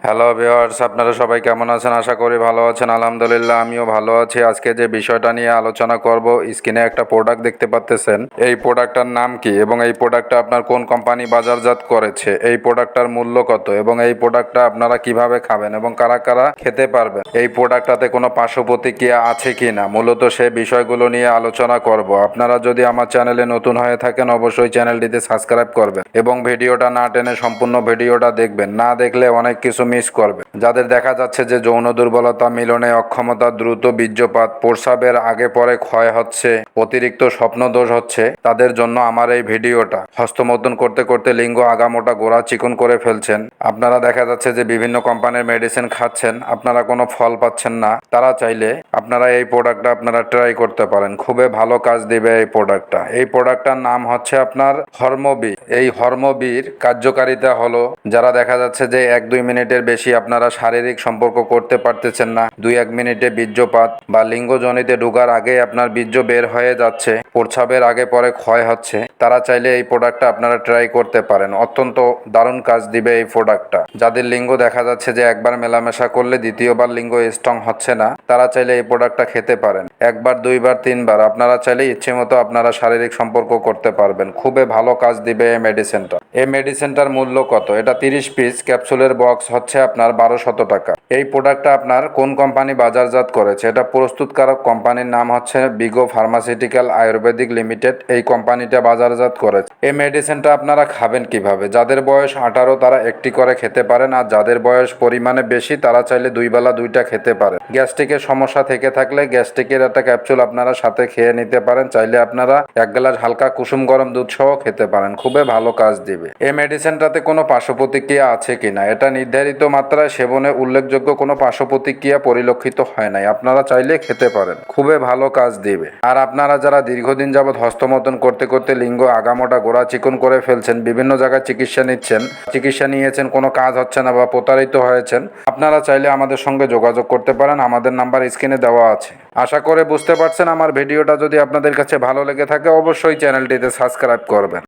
Hello viewers, আপনারা সবাই কেমন আছেন? আশা করি ভালো আছেন। আলহামদুলিল্লাহ আমিও ভালো আছি। আজকে যে বিষয়টা নিয়ে আলোচনা করব, স্ক্রিনে একটা প্রোডাক্ট দেখতে পাচ্তেছেন। এই প্রোডাক্টটার নাম কি এবং এই প্রোডাক্টটা আপনার কোন কোম্পানি বাজারজাত করেছে, এই প্রোডাক্টটার মূল্য কত এবং এই প্রোডাক্টটা আপনারা কিভাবে খাবেন এবং কারা কারা খেতে পারবেন, এই প্রোডাক্টটাতে কোনো পার্শ্ব প্রতিক্রিয়া আছে কি না, মূলত সে বিষয়গুলো নিয়ে আলোচনা করব। আপনারা যদি আমার চ্যানেলে নতুন হয়ে থাকেন অবশ্যই চ্যানেলটিতে সাবস্ক্রাইব করবেন এবং ভিডিওটা না টেনে সম্পূর্ণ ভিডিওটা দেখবেন। না দেখলে অনেক কিছু মিস করবে। যাদের দেখা যাচ্ছে যে যৌন দুর্বলতা, মিলনে অক্ষমতা, দ্রুত বীর্যপাত, প্রস্রাবের আগে পরে ক্ষয় হচ্ছে, অতিরিক্ত স্বপ্নদোষ হচ্ছে, তাদের জন্য আমার এই ভিডিওটা। হস্তমৈথুন করতে করতে লিঙ্গ আগামোটা গোড়া চিকন করে ফেলছেন, আপনারা দেখা যাচ্ছে যে বিভিন্ন কোম্পানির মেডিসিন খাচ্ছেন, আপনারা কোনো ফল পাচ্ছেন না, তারা চাইলে আপনারা এই প্রোডাক্টটা আপনারা ট্রাই করতে পারেন। খুবই ভালো কাজ দিবে এই প্রোডাক্টটা। এই প্রোডাক্টটার নাম হচ্ছে আপনার হরমোবি। এই হরমোবির কার্যকারিতা হলো, যারা দেখা যাচ্ছে যে 1-2 মিনিটের বেশি আপনারা শারীরিক সম্পর্ক করতে পারতেছেন না, 2-1 মিনিটে বীর্যপাত বা লিঙ্গজনিতে ঢোকার আগে আপনার বীর্য বের হয়ে যাচ্ছে, প্রস্রাবের আগে পরে ক্ষয় হচ্ছে, তারা চাইলে এই প্রোডাক্টটা আপনারা ট্রাই করতে পারেন। অত্যন্ত দারুণ কাজ দিবে এই প্রোডাক্টটা। যাদের লিঙ্গ দেখা যাচ্ছে যে একবার মেলামেশা করলে দ্বিতীয়বার লিঙ্গ স্ট্রং হচ্ছে না, তারা চাইলে এই প্রোডাক্টটা খেতে পারেন। 1বার 2বার 3বার আপনারা চাইলে ইচ্ছে মতো আপনারা শারীরিক সম্পর্ক করতে পারবেন। খুবই ভালো কাজ দিবে এই মেডিসিনটা। এই মেডিসিনটার মূল্য কত? এটা 30 পিস ক্যাপসুলের বক্স হচ্ছে আপনার 1200 টাকা। এই প্রোডাক্টটা আপনার কোন কোম্পানি বাজারজাত করেছে, এটা প্রস্তুতকারক কোম্পানির নাম হচ্ছে বিগো ফার্মাসিউটিক্যাল আয়ুর্বেদিক লিমিটেড। এই কোম্পানিটা বাজারজাত করেছে। এই মেডিসিনটা আপনারা খাবেন কিভাবে? যাদের বয়স 18 তারা একটি করে খেতে পারেন, আর যাদের বয়স পরিমাণে বেশি তারা চাইলে 2 বেলা 2টা খেতে পারেন। গ্যাস্ট্রিকের সমস্যা থেকে থাকলে গ্যাস্ট্রিকের একটা ক্যাপসুল আপনারা সাথে খেয়ে নিতে পারেন। চাইলে আপনারা 1 গ্লাস হালকা কুসুম গরম দুধ সহ খেতে পারেন। খুবই ভালো কাজ দিবে। এই মেডিসিনটাতে কোনো পার্শ্ব প্রতিক্রিয়া আছে কিনা, এটা নির্ধারিত মাত্রায় সেবনে উল্লেখযোগ্য কোনো পার্শ্ব প্রতিক্রিয়া পরিলক্ষিত হয় নাই। আপনারা চাইলে খেতে পারেন। খুবই ভালো কাজ দিবে। আর আপনারা যারা দীর্ঘদিন যাবৎ হস্তমৈথুন করতে করতে লিঙ্গ আগামোটা গোড়া চিকন করে ফেলছেন, বিভিন্ন জায়গায় চিকিৎসা নিচ্ছেন, চিকিৎসা নিয়েছেন, কোনো কাজ হচ্ছে না বা প্রতারিত হয়েছেন, আপনারা চাইলে আমাদের সঙ্গে যোগাযোগ করতে পারেন। আমাদের নাম্বার স্ক্রিনে দেওয়া আছে। আশা করে বুঝতে পারছেন। আমার ভিডিওটা যদি আপনাদের কাছে ভালো লেগে থাকে অবশ্যই চ্যানেলটিতে সাবস্ক্রাইব করবেন।